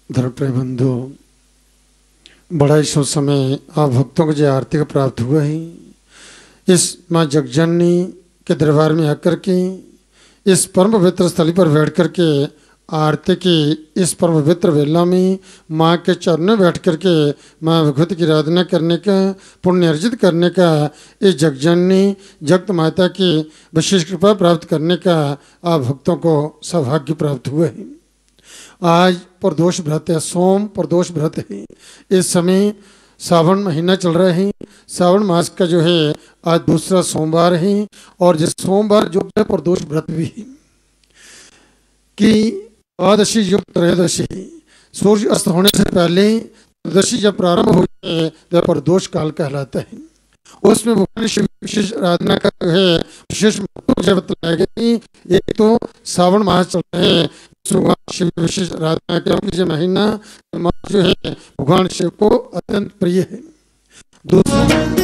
धर्मप्रिय बंधु, बड़ा ही सो समय आप भक्तों को जो आरती का प्राप्त हुआ है, इस माँ जगजननी के दरबार में आकर के इस परम पवित्र स्थली पर बैठ कर के आरती की इस परम पवित्र वेला में माँ के चरणों में बैठ कर के माँ भगवती की आराधना करने का, पुण्य अर्जित करने का, इस जगजननी जगत माता की विशेष कृपा प्राप्त करने का आप भक्तों को सौभाग्य प्राप्त हुआ है। आज प्रदोष व्रत है, सोम प्रदोष व्रत है। इस समय सावन महीना चल रहा है। सावन मास का जो है आज दूसरा सोमवार है और जिस सोमवार जो है प्रदोष व्रत भी है कि द्वादशी युक्त त्रयोदशी, सूर्य अस्त होने से पहले त्रयोदशी जब प्रारंभ हो जाए तो प्रदोष काल कहलाता है। उसमें भगवान शिव विशेष आराधना का जो है विशेष महत्व बताया गया। एक तो सावन मास चल रहे हैं, भगवान शिव विशेष आराधना क्योंकि ये महीना जो है भगवान शिव को अत्यंत प्रिय है। दूसरा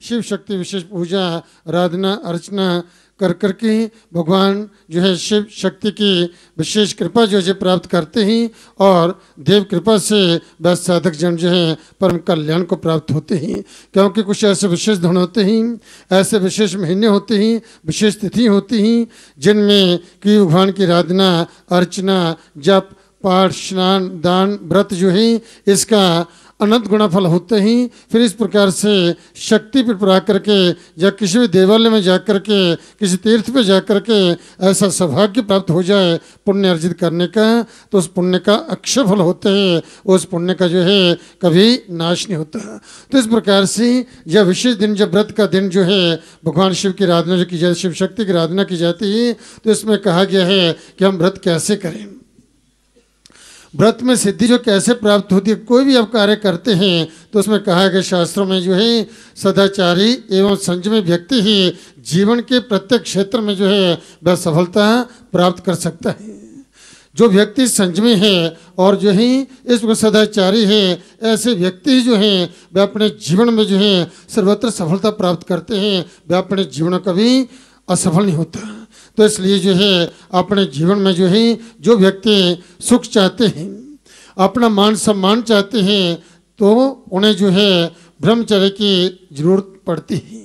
शिव शक्ति विशेष पूजा आराधना अर्चना कर करके भगवान जो है शिव शक्ति की विशेष कृपा जो है प्राप्त करते हैं और देव कृपा से वह साधक जन जो है परम कल्याण को प्राप्त होते हैं। क्योंकि कुछ ऐसे विशेष धन होते हैं, ऐसे विशेष महीने होते हैं, विशेष तिथि होती हैं जिनमें कि भगवान की आराधना अर्चना जप पाठ स्नान दान व्रत जो है इसका अनंत गुणा फल होते हैं। फिर इस प्रकार से शक्ति पर प्रा करके या किसी भी देवालय में जाकर के किसी तीर्थ पे जाकर के ऐसा सौभाग्य प्राप्त हो जाए पुण्य अर्जित करने का, तो उस पुण्य का अक्षय फल होते हैं, उस पुण्य का जो है कभी नाश नहीं होता। तो इस प्रकार से यह विशेष दिन जब व्रत का दिन जो है भगवान शिव की आराधना जो की जाती, शिव शक्ति की आराधना की जाती है, तो इसमें कहा गया है कि हम व्रत कैसे करें, व्रत में सिद्धि जो कैसे प्राप्त होती है। कोई भी आप कार्य करते हैं तो उसमें कहा गया शास्त्रों में जो है सदाचारी एवं संयमी व्यक्ति ही जीवन के प्रत्येक क्षेत्र में जो है वह सफलता प्राप्त कर सकता है। जो व्यक्ति संयमी है और जो है इस सदाचारी है, ऐसे व्यक्ति जो हैं वह अपने जीवन में जो है सर्वत्र सफलता प्राप्त करते हैं, वह अपने जीवन कभी असफल नहीं होता। तो इसलिए जो है अपने जीवन में जो है जो व्यक्ति सुख चाहते हैं, अपना मान सम्मान चाहते हैं, तो उन्हें जो है ब्रह्मचर्य की जरूरत पड़ती है।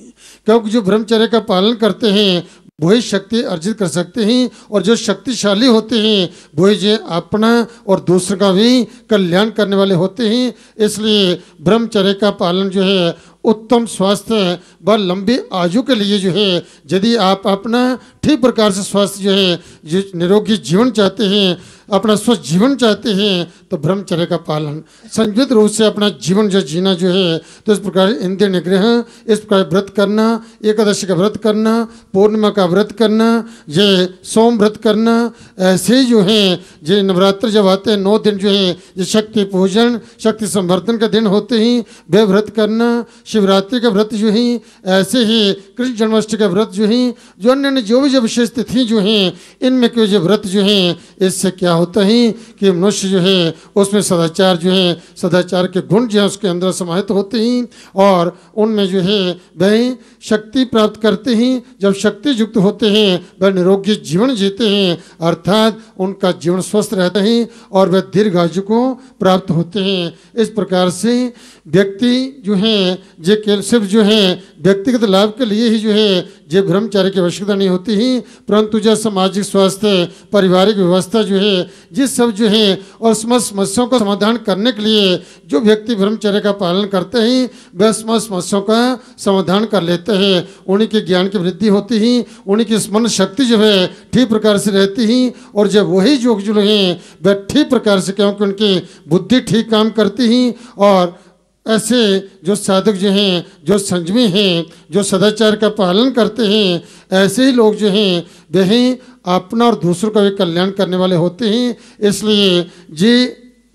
क्योंकि जो ब्रह्मचर्य का पालन करते हैं वही शक्ति अर्जित कर सकते हैं और जो शक्तिशाली होते हैं वही जो अपना और दूसरों का भी कल्याण करने वाले होते हैं। इसलिए ब्रह्मचर्य का पालन जो है उत्तम स्वास्थ्य व लंबी आयु के लिए जो है, यदि आप अपना ठीक प्रकार से स्वास्थ्य जो है जो निरोगी जीवन चाहते हैं, अपना स्वस्थ जीवन चाहते हैं, तो ब्रह्मचर्य का पालन संयमित रूप से अपना जीवन जो जीना जो है, तो इस प्रकार इंद्रिय निग्रह, इस प्रकार व्रत करना, एकादशी का व्रत करना, पूर्णिमा का व्रत करना, ये सोम व्रत करना, ऐसे जो है ये नवरात्र जब आते हैं 9 दिन जो है ये शक्ति पूजन शक्ति संवर्धन का दिन होते हैं, वे व्रत करना, शिवरात्रि का व्रत जो है, ऐसे ही कृष्ण जन्माष्टमी का व्रत जो है, जो अन्य जो भी जो विशेष तिथि जो हैं इनमें के जो व्रत जो हैं, इससे क्या होता है कि मनुष्य जो है उसमें सदाचार जो है सदाचार के गुण जो है उसके अंदर समाहित होते हैं और उनमें जो है वह शक्ति प्राप्त करते हैं। जब शक्ति युक्त होते हैं वह निरोगी जीवन जीते हैं, अर्थात उनका जीवन स्वस्थ रहता है और वह दीर्घ आयु को प्राप्त होते हैं। इस प्रकार से व्यक्ति जो है ये केवल सिर्फ जो है व्यक्तिगत लाभ के लिए ही जो है ये ब्रह्मचर्य की आवश्यकता नहीं होती है, परंतु जो सामाजिक स्वास्थ्य पारिवारिक व्यवस्था जो है जिस सब जो है और समस्त समस्याओं का समाधान करने के लिए जो व्यक्ति ब्रह्मचर्य का पालन करते हैं वह समस्त समस्याओं का समाधान कर लेते हैं। उन्हीं के ज्ञान की वृद्धि होती है, उन्हीं की स्मरण शक्ति जो है ठीक प्रकार से रहती है और जब वही योग जो हैं वह ठीक प्रकार से, क्योंकि उनकी बुद्धि ठीक काम करती है और ऐसे जो साधक जो हैं जो संयमी हैं जो सदाचार का पालन करते हैं, ऐसे ही लोग जो हैं वही अपना और दूसरों का भी कल्याण करने वाले होते हैं। इसलिए ये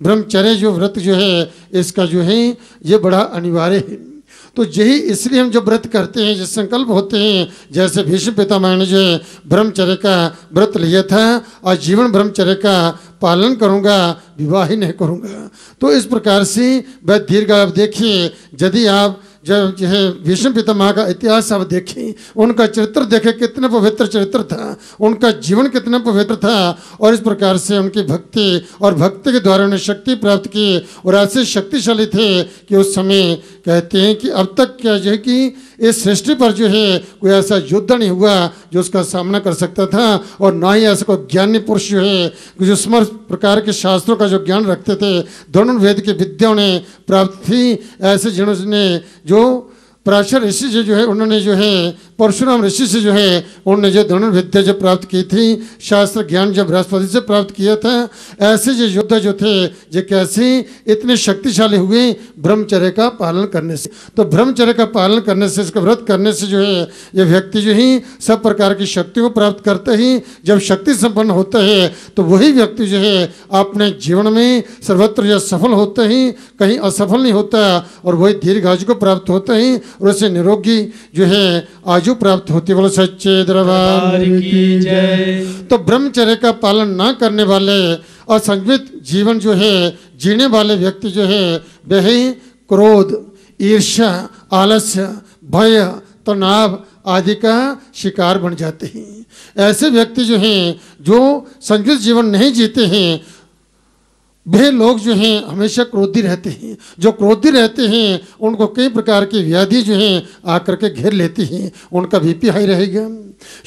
ब्रह्मचर्य जो व्रत जो है इसका जो है ये बड़ा अनिवार्य है। तो यही इसलिए हम जब व्रत करते हैं, जो संकल्प होते हैं, जैसे भीष्म पितामह ने जो ब्रह्मचर्य का व्रत लिया था और जीवन ब्रह्मचर्य का पालन करूँगा, विवाह ही नहीं करूँगा। तो इस प्रकार से वह दीर्घ आप देखिए, यदि आप जब जो है भीष्म पितामह का इतिहास आप देखें, उनका चरित्र देखें, कितना पवित्र चरित्र था, उनका जीवन कितना पवित्र था, और इस प्रकार से उनकी भक्ति और भक्ति के द्वारा उन्हें शक्ति प्राप्त की, और ऐसे शक्तिशाली थे कि उस समय कहते हैं कि अब तक क्या जो है कि इस सृष्टि पर जो है कोई ऐसा योद्धा नहीं हुआ जो उसका सामना कर सकता था, और ना ही ऐसा कोई ज्ञानी पुरुष जो है जो समस्त प्रकार के शास्त्रों का जो ज्ञान रखते थे, धनुर्वेद की विद्या उन्हें प्राप्त थी। ऐसे जिन्होंने जो पराशर ऋषि से जो है उन्होंने जो है परशुराम ऋषि से जो है उन्होंने जो धनुर्विद्या जो प्राप्त की थी, शास्त्र ज्ञान जब बृहस्पति से प्राप्त किया था, ऐसे जो योद्धा जो थे जो कैसे इतने शक्तिशाली हुए ब्रह्मचर्य का पालन करने से। तो ब्रह्मचर्य का पालन करने से, इसका व्रत करने से जो है ये व्यक्ति जो ही सब प्रकार की शक्ति को प्राप्त करता ही जब शक्ति संपन्न होता है तो वही व्यक्ति जो है अपने जीवन में सर्वत्र जो सफल होता ही, कहीं असफल नहीं होता, और वही दीर्घ आयु को प्राप्त होता ही, और उसे निरोगी जो है आयु प्राप्त होती। बोलो सच्चे दरबार की जय। तो ब्रह्मचर्य का पालन ना करने वाले और संयमित जीवन जो है जीने वाले व्यक्ति जो है वह क्रोध, ईर्ष्या, आलस्य, भय, तनाव आदि का शिकार बन जाते हैं। ऐसे व्यक्ति जो हैं जो संयमित जीवन नहीं जीते हैं, वे लोग जो हैं हमेशा क्रोधी रहते हैं। जो क्रोधी रहते हैं उनको कई प्रकार की व्याधि जो हैं आकर के घेर लेती हैं। उनका बीपी हाई रहेगा,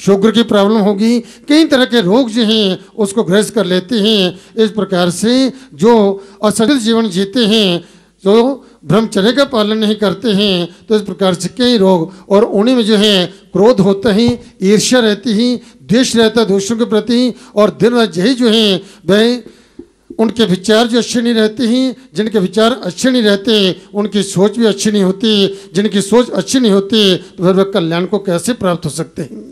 शुगर की प्रॉब्लम होगी, कई तरह के रोग जो हैं उसको ग्रस्त कर लेते हैं। इस प्रकार से जो असंतुलित जीवन जीते हैं, जो ब्रह्मचर्य का पालन नहीं करते हैं, तो इस प्रकार से कई रोग, और उन्हीं में जो है क्रोध होता ही, ईर्ष्या रहती ही, द्वेष रहता है दूसरों के प्रति, और दिन रात यही जो है वह उनके विचार जो अच्छे नहीं रहते हैं। जिनके विचार अच्छे नहीं रहते उनकी सोच भी अच्छी नहीं होती। जिनकी सोच अच्छी नहीं होती तो फिर वह कल्याण को कैसे प्राप्त हो सकते हैं।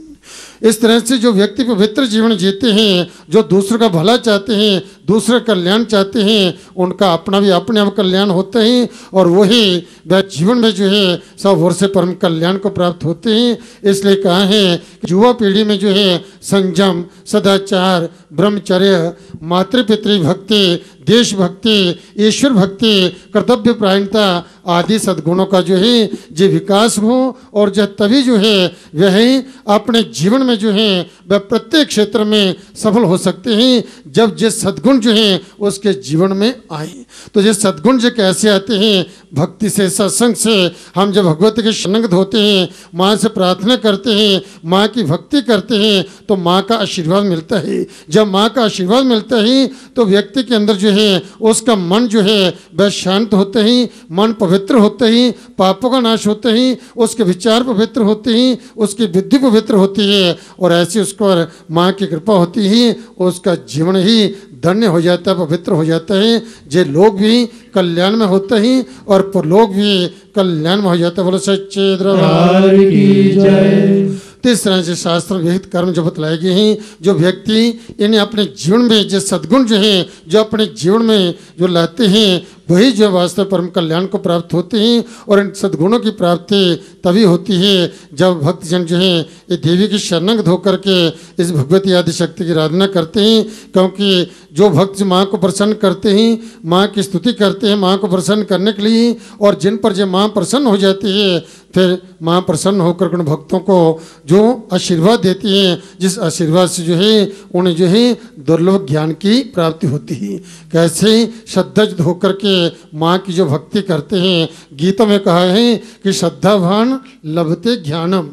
इस तरह से जो व्यक्ति पवित्र जीवन जीते हैं, जो दूसरों का भला चाहते हैं, दूसरा कल्याण चाहते हैं, उनका अपना भी अपने आप कल्याण होता है, और वही वह जीवन में जो है सब ओर से परम कल्याण को प्राप्त होते हैं। इसलिए कहा है कि युवा पीढ़ी में जो है संयम, सदाचार, ब्रह्मचर्य, मातृपितृ भक्ति, देशभक्ति, ईश्वर भक्ति, कर्तव्य परायणता आदि सद्गुणों का जो है जो विकास हो, और जब तभी जो है वह अपने जीवन में जो है वह प्रत्येक क्षेत्र में सफल हो सकते हैं जब जिस सद्गुण जो है उसके जीवन में आए। तो ये सद्गुण जो कैसे आते हैं? भक्ति से, सत्संग से। हम जब भगवती के शरणगत होते हैं, माँ से प्रार्थना करते हैं, माँ की भक्ति करते हैं, तो माँ का आशीर्वाद मिलता है। जब माँ का आशीर्वाद मिलता है तो व्यक्ति के अंदर जो है उसका मन जो है वह शांत होते ही, मन पवित्र होते ही, पापों का नाश होते ही, उसके विचार पवित्र होते ही, उसकी बुद्धि पवित्र होती है, और ऐसी उस पर माँ की कृपा होती ही उसका जीवन ही धन्य हो जाता है, पवित्र हो जाता है। जे लोग भी कल्याण में होते ही और परलोक भी कल्याण में हो जाता है। बोलो सच्चे दरबार की जय। तो इस तरह से शास्त्र विहित कर्म जो बतलाए गए हैं, जो व्यक्ति इन्हें अपने जीवन में जो सद्गुण जो हैं जो अपने जीवन में जो लाते हैं वही जो वास्तव परम कल्याण को प्राप्त होते हैं। और इन सद्गुणों की प्राप्ति तभी होती है जब भक्तजन जो हैं ये देवी की शरणगत होकर के इस भगवती आदि शक्ति की आराधना करते हैं। क्योंकि जो भक्त माँ को प्रसन्न करते हैं, माँ की स्तुति करते हैं माँ को प्रसन्न करने के लिए, और जिन पर जो माँ प्रसन्न हो जाती है फिर माँ प्रसन्न होकर उन भक्तों को जो आशीर्वाद देती हैं, जिस आशीर्वाद से जो है उन्हें जो है दुर्लभ ज्ञान की प्राप्ति होती है। कैसे श्रद्धायुक्त होकर के माँ की जो भक्ति करते हैं, गीतों में कहा है कि श्रद्धावान लभते ज्ञानम।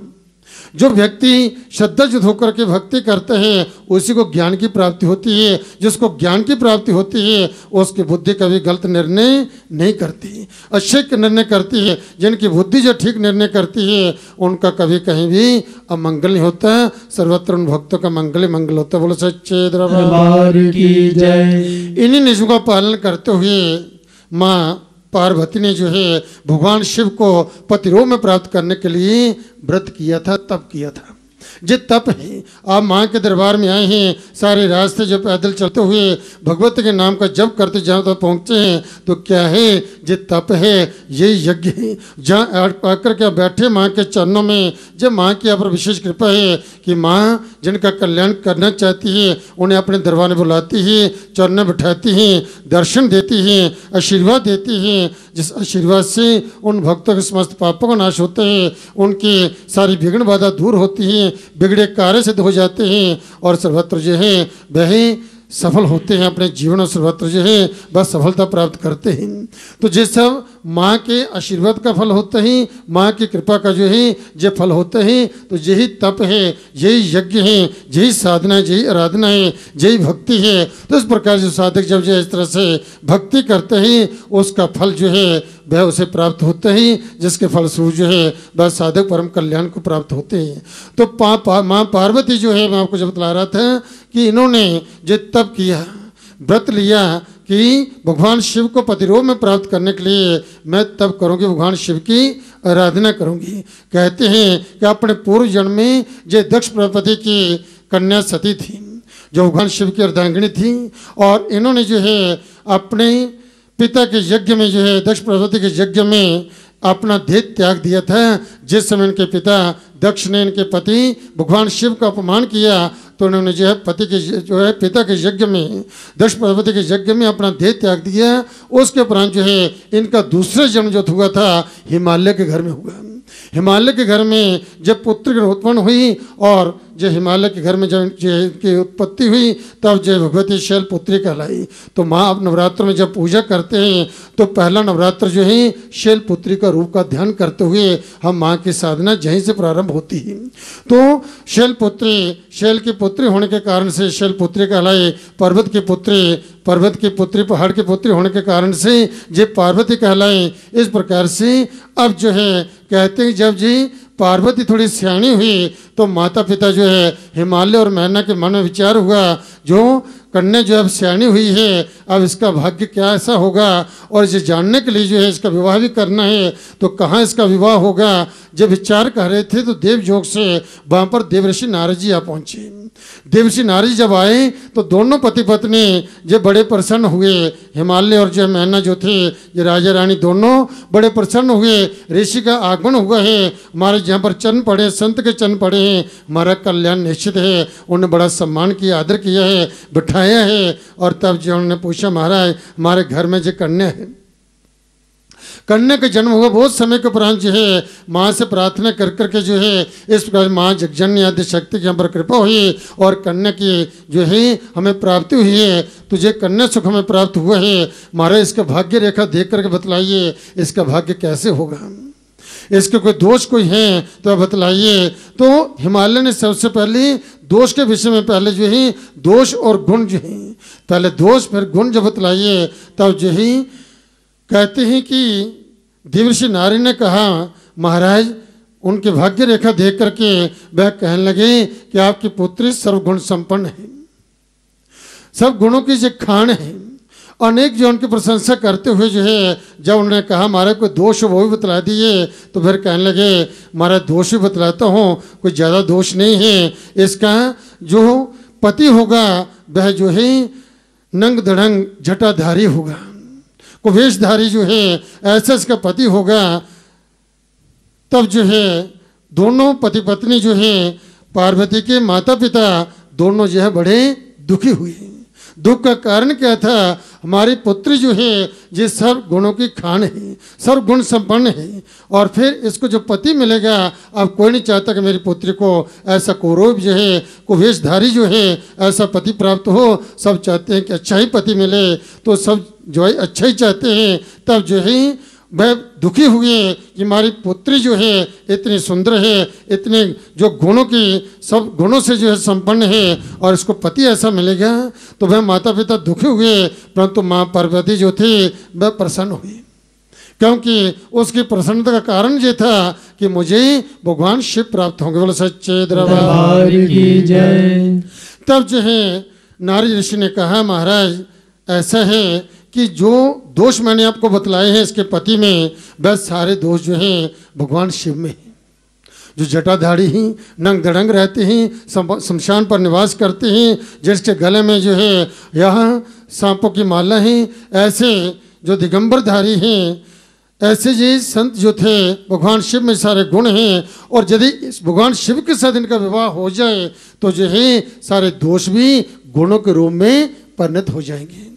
जो व्यक्ति श्रद्धायुक्त होकर के भक्ति करते हैं उसी को ज्ञान की प्राप्ति होती है। जिसको ज्ञान की प्राप्ति होती है उसकी बुद्धि कभी गलत निर्णय नहीं करती, अच्छे निर्णय करती है। जिनकी बुद्धि जो ठीक निर्णय करती है उनका कभी कहीं भी अमंगल नहीं होता। सर्वत्र उन भक्तों का मंगल ही मंगल होता है। बोलो सच्चे दरबार की जय। इन्हीं नियमों का पालन करते हुए माँ पार्वती ने जो है भगवान शिव को पतिरोध में प्राप्त करने के लिए व्रत किया था, तप किया था। ये तप है। आप माँ के दरबार में आए हैं, सारे रास्ते जो पैदल चलते हुए भगवती के नाम का जप करते जहाँ तक पहुँचते हैं, तो क्या है, ये तप है, ये यज्ञ है। जहाँ आकर के बैठे माँ के चरणों में, जब माँ की आप पर विशेष कृपा है कि माँ जिनका कल्याण करना चाहती है उन्हें अपने दरबार में बुलाती है, चरण में बैठाती हैं, दर्शन देती हैं, आशीर्वाद देती हैं, जिस आशीर्वाद से उन भक्तों के समस्त पापों का नाश होता है, उनकी सारी विघ्न बाधा दूर होती हैं, बिगड़े कार्य सिद्ध हो जाते हैं और सर्वत्र जो है वह सफल होते हैं, अपने जीवन और सर्वत्र जो है बस सफलता प्राप्त करते हैं। तो ये सब माँ के आशीर्वाद का फल होता है, माँ की कृपा का जो है ये फल होता है। तो यही तप है, यही यज्ञ है, यही साधना है, यही आराधना है, यही भक्ति है। तो इस प्रकार जो साधक जब जो इस तरह से भक्ति करते हैं उसका फल जो है वह उसे प्राप्त होता है, जिसके फलस्वरूप जो है वह साधक परम कल्याण को प्राप्त होते हैं। तो माँ पार्वती जो है, मैं आपको जब बतला रहा था कि इन्होंने जो तप किया, व्रत लिया कि भगवान शिव को प्रतिरोध में प्राप्त करने के लिए मैं तप करूंगी, भगवान शिव की आराधना करूंगी। कहते हैं कि अपने पूर्व जन्म में जो दक्ष प्रजापति की कन्या सती थी, जो भगवान शिव की अर्धांगिनी थी, और इन्होंने जो है अपने पिता के यज्ञ में जो है दक्ष प्रजापति के यज्ञ में अपना देह त्याग दिया था। जिस समय इनके पिता दक्ष ने इनके पति भगवान शिव का अपमान किया तो उन्होंने जो है पति के जो है पिता के यज्ञ में, दक्ष प्रजापति के यज्ञ में अपना देह त्याग दिया। उसके उपरांत जो है इनका दूसरा जन्म जो हुआ था हिमालय के घर में हुआ। हिमालय के घर में जब पुत्र की उत्पन्न हुई और जब हिमालय के घर में जब की उत्पत्ति हुई तब जय भगवती शैलपुत्री कहलाई। तो माँ अब नवरात्र में जब पूजा करते हैं तो पहला नवरात्र जो है शैलपुत्री का रूप का ध्यान करते हुए हम माँ की साधना यहीं से प्रारंभ होती है। तो शैलपुत्री, शैल की पुत्री होने के कारण से शैलपुत्री कहलाई। पर्वत की पुत्री, पहाड़ की पुत्री होने के कारण से ये पार्वती कहलाए। इस प्रकार से अब जो है कहते हैं जब जी पार्वती थोड़ी सियाणी हुई तो माता पिता जो है हिमालय और मैना के मन में विचार हुआ, जो कन्या जो अब सियाणी हुई है अब इसका भाग्य क्या ऐसा होगा, और इसे जानने के लिए जो है इसका विवाह भी करना है तो कहाँ इसका विवाह होगा। जब विचार कर रहे थे तो देवयोग से वहाँ पर देवर्षि नारद जी आ पहुँचे। देवर्षि नारद जी जब आए तो दोनों पति पत्नी जब बड़े प्रसन्न हुए, हिमालय और जो मैना जो थे ये राजा रानी दोनों बड़े प्रसन्न हुए। ऋषि का आगमन हुआ है, हमारे जहाँ पर चरण पड़े, संत के चरण पड़े हैं, हमारा कल्याण निश्चित है। उन्होंने बड़ा सम्मान किया, आदर किया है, बिठाया है। और तब जो उन्होंने पूछा महाराज हमारे घर में जो कन्या है, कन्या का जन्म हुआ बहुत समय के उपरांत जो है माँ से प्रार्थना कर करके जो है इस प्रकार माँ जगजननी आदि शक्ति की हम पर कृपा हुई और कन्या की जो है हमें प्राप्ति हुई है। तुझे कन्या सुख हमें प्राप्त हुआ है, महाराज इसका भाग्य रेखा देख करके बतलाइए इसका भाग्य कैसे होगा, इसके कोई दोष कोई है तो बतलाइए। तो हिमालय ने सबसे पहले दोष के विषय में पहले जो है दोष और गुण जो है, पहले दोष फिर गुण जब बतलाइए तब जो है कहते हैं कि देवर्षि नारद ने कहा महाराज उनके भाग्य रेखा देख करके वह कहने लगे कि आपकी पुत्री सर्वगुण संपन्न है, सब गुणों की जो खान है। अनेक जो उनकी प्रशंसा करते हुए जो है जब उन्होंने कहा महाराज कोई दोष वो भी बतला दिए तो फिर कहने लगे महाराज दोष भी बतलाता हूँ, कोई ज़्यादा दोष नहीं है। इसका जो पति होगा वह जो है नंग दड़ंग जटाधारी होगा, कुवेशधारी जो है ऐसा इसका पति होगा। तब जो है दोनों पति पत्नी जो है पार्वती के माता पिता दोनों जो है बड़े दुखी हुए। दुख का कारण क्या था, हमारी पुत्री जो है ये सर्व गुणों की खान है, सर्व गुण संपन्न है, और फिर इसको जो पति मिलेगा अब कोई नहीं चाहता कि मेरी पुत्री को ऐसा कौरव जो है कुवेशधारी जो है ऐसा पति प्राप्त हो। सब चाहते हैं कि अच्छा ही पति मिले, तो सब जो है अच्छा ही चाहते हैं। तब जो है वह दुखी हुए कि हमारी पुत्री जो है इतनी सुंदर है, इतने जो गुणों की सब गुणों से जो है संपन्न है और इसको पति ऐसा मिलेगा। तो वह माता पिता दुखी हुए, परंतु माँ पार्वती जो थी वह प्रसन्न हुई, क्योंकि उसकी प्रसन्नता का कारण ये था कि मुझे भगवान शिव प्राप्त होंगे। बोलो सच्चे दरबार की जय। तब जो है नारद ऋषि ने कहा महाराज ऐसा है कि जो दोष मैंने आपको बतलाए हैं इसके पति में, बस सारे दोष जो हैं भगवान शिव में हैं। जो जटाधारी ही नंग दड़ंग रहते हैं, शमशान पर निवास करते हैं, जिसके गले में जो है यहाँ सांपों की माला है, ऐसे जो दिगंबरधारी हैं, ऐसे जी संत जो थे भगवान शिव में सारे गुण हैं। और यदि भगवान शिव के साथ इनका विवाह हो जाए तो जो है सारे दोष भी गुणों के रूप में परिणत हो जाएंगे,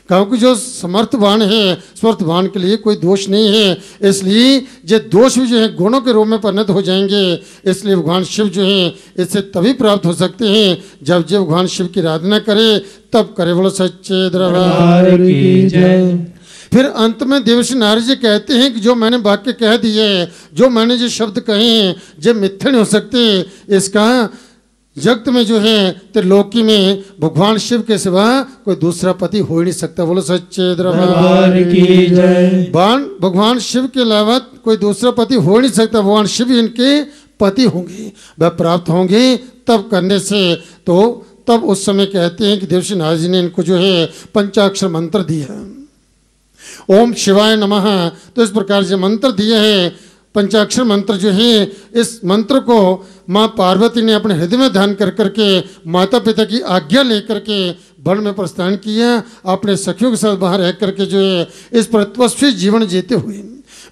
क्योंकि जो समर्थवान है, समर्थवान के लिए कोई दोष नहीं है, इसलिए ये दोष भी जो है गुणों के रूप में परिणत हो जाएंगे। इसलिए भगवान शिव जो है इससे तभी प्राप्त हो सकते हैं जब जब भगवान शिव की आराधना करे, तब करे। बोलो सच्चे दरबार की जय। फिर अंत में देवर्षि नारद जी कहते हैं कि जो मैंने वाक्य कह दिए, जो मैंने जो शब्द कहे हैं, जो मिथ्या नहीं हो सकते। इसका जगत में जो है त्रिलोकी में भगवान शिव के सिवा कोई दूसरा पति हो ही नहीं सकता। बोलो सच्चे दरबार की जय। भगवान शिव के अलावा कोई दूसरा पति हो ही नहीं सकता। भगवान शिव इनके पति होंगे, वह प्राप्त होंगे तब करने से। तो तब उस समय कहते हैं कि देवर्षि नारद जी ने इनको जो है पंचाक्षर मंत्र दिया, ओम शिवाय नमः। तो इस प्रकार से मंत्र दिए हैं, पंचाक्षर मंत्र जो है, इस मंत्र को माँ पार्वती ने अपने हृदय में ध्यान कर करके माता पिता की आज्ञा लेकर के वन में प्रस्थान किया, अपने सखियों के साथ बाहर रह करके जो है इस पर तपस्वी जीवन जीते हुए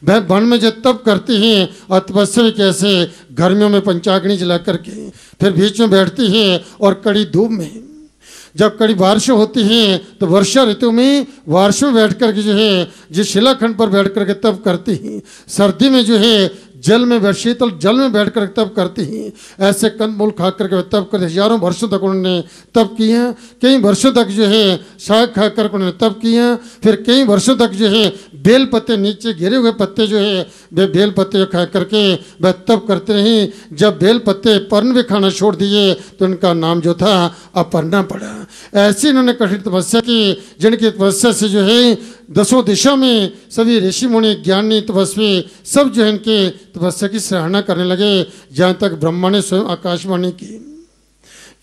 वह वन में जब तप करते हैं और तपस्या कैसे गर्मियों में पंचाग्नि जला करके फिर बीच में बैठती है और कड़ी धूप में जब कड़ी बारिश होती है तो वर्षा ऋतु में बारिश में बैठ करके जो है जिस शिलाखंड पर बैठ करके तप करती हैं, सर्दी में जो है जल में शीतल जल में बैठ कर तप करती हैं, ऐसे कंदमूल खा करके तप करते। हजारों वर्षों तक उन्होंने तप किया, कई वर्षों तक जो है साग खा कर उन्होंने तप किया। फिर कई वर्षों तक जो है बेल पत्ते, नीचे गिरे हुए पत्ते जो है वे बेल पत्ते खा करके वह तप करते रहे। जब बेल पत्ते पर्ण भी खाना छोड़ दिए तो उनका नाम जो था अपर्णा पड़ा। ऐसी इन्होंने कठिन तपस्या की, जिनकी तपस्या से जो है दसों दिशा में सभी ऋषि मुनि ज्ञानी तपस्वी सब जो है इनके तपस्या की सराहना करने लगे। जहाँ तक ब्रह्मा ने स्वयं आकाशवाणी की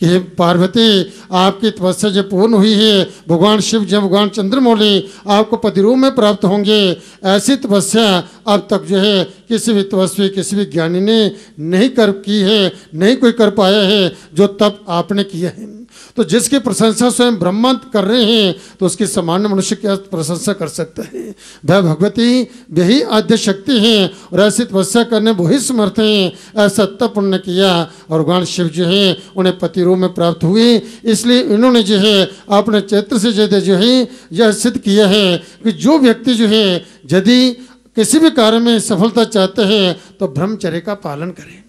कि हे पार्वती, आपकी तपस्या जो पूर्ण हुई है, भगवान शिव जब भगवान चंद्रमौली आपको पति रूप में प्राप्त होंगे, ऐसी तपस्या अब तक जो है किसी भी तपस्वी किसी भी ज्ञानी ने नहीं कर की है, नहीं कोई कर पाया है जो तप आपने किया है। तो जिसकी प्रशंसा स्वयं ब्रह्मा कर रहे हैं तो उसकी सामान्य मनुष्य क्या प्रशंसा कर सकता है। वह भगवती वही आद्य शक्ति हैं और ऐसी तपस्या करने वही समर्थ हैं। ऐसा तप उन्होंने किया और भगवान शिव जो है उन्हें पति रूप में प्राप्त हुए। इसलिए इन्होंने जो है अपने चैत्र से जो है यह सिद्ध किया है कि जो व्यक्ति जो है यदि किसी भी कार्य में सफलता चाहते हैं तो ब्रह्मचर्य का पालन करें।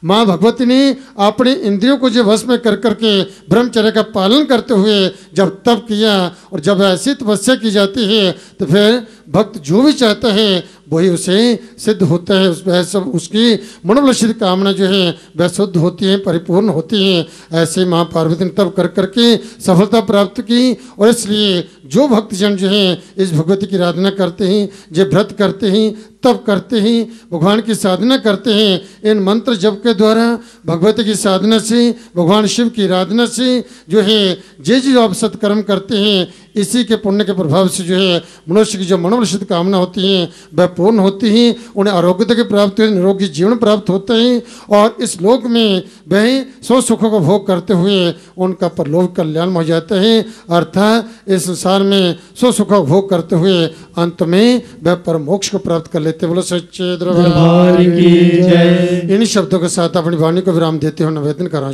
माँ भगवती ने अपने इंद्रियों को जो वश में कर करके ब्रह्मचर्य का पालन करते हुए जब तप किया और जब ऐसी तपस्या की जाती है तो फिर भक्त जो भी चाहता है वही उसे सिद्ध होता है। वह सब उसकी मनोबलसिद्ध कामना जो है वह शुद्ध होती है, परिपूर्ण होती है। ऐसे माँ पार्वती ने तप कर करके सफलता प्राप्त की। और इसलिए जो भक्तजन जो है इस भगवती की आराधना करते हैं, जो व्रत करते हैं, तप करते हैं, भगवान की साधना करते हैं, इन मंत्र जप के द्वारा भगवती की साधना से, भगवान शिव की आराधना से जो है जो आप सत्कर्म करते हैं, इसी के पुण्य के प्रभाव से जो है मनुष्य की जो मनोबलसिद्ध कामना होती है वह पूर्ण होती हैं। उन्हें आरोग्यता की प्राप्ति, निरोगी जीवन प्राप्त होते हैं और इस लोक में वह सौ सुखों का भोग करते हुए उनका परलोक कल्याण हो जाता है। अर्थात इस संसार में सौ सुखों का भोग करते हुए अंत में वह परम मोक्ष को प्राप्त कर लेते। बोलो सच्चे दरबार की जय। इन शब्दों के साथ अपनी वाणी को विराम देते हुए निवेदन करा।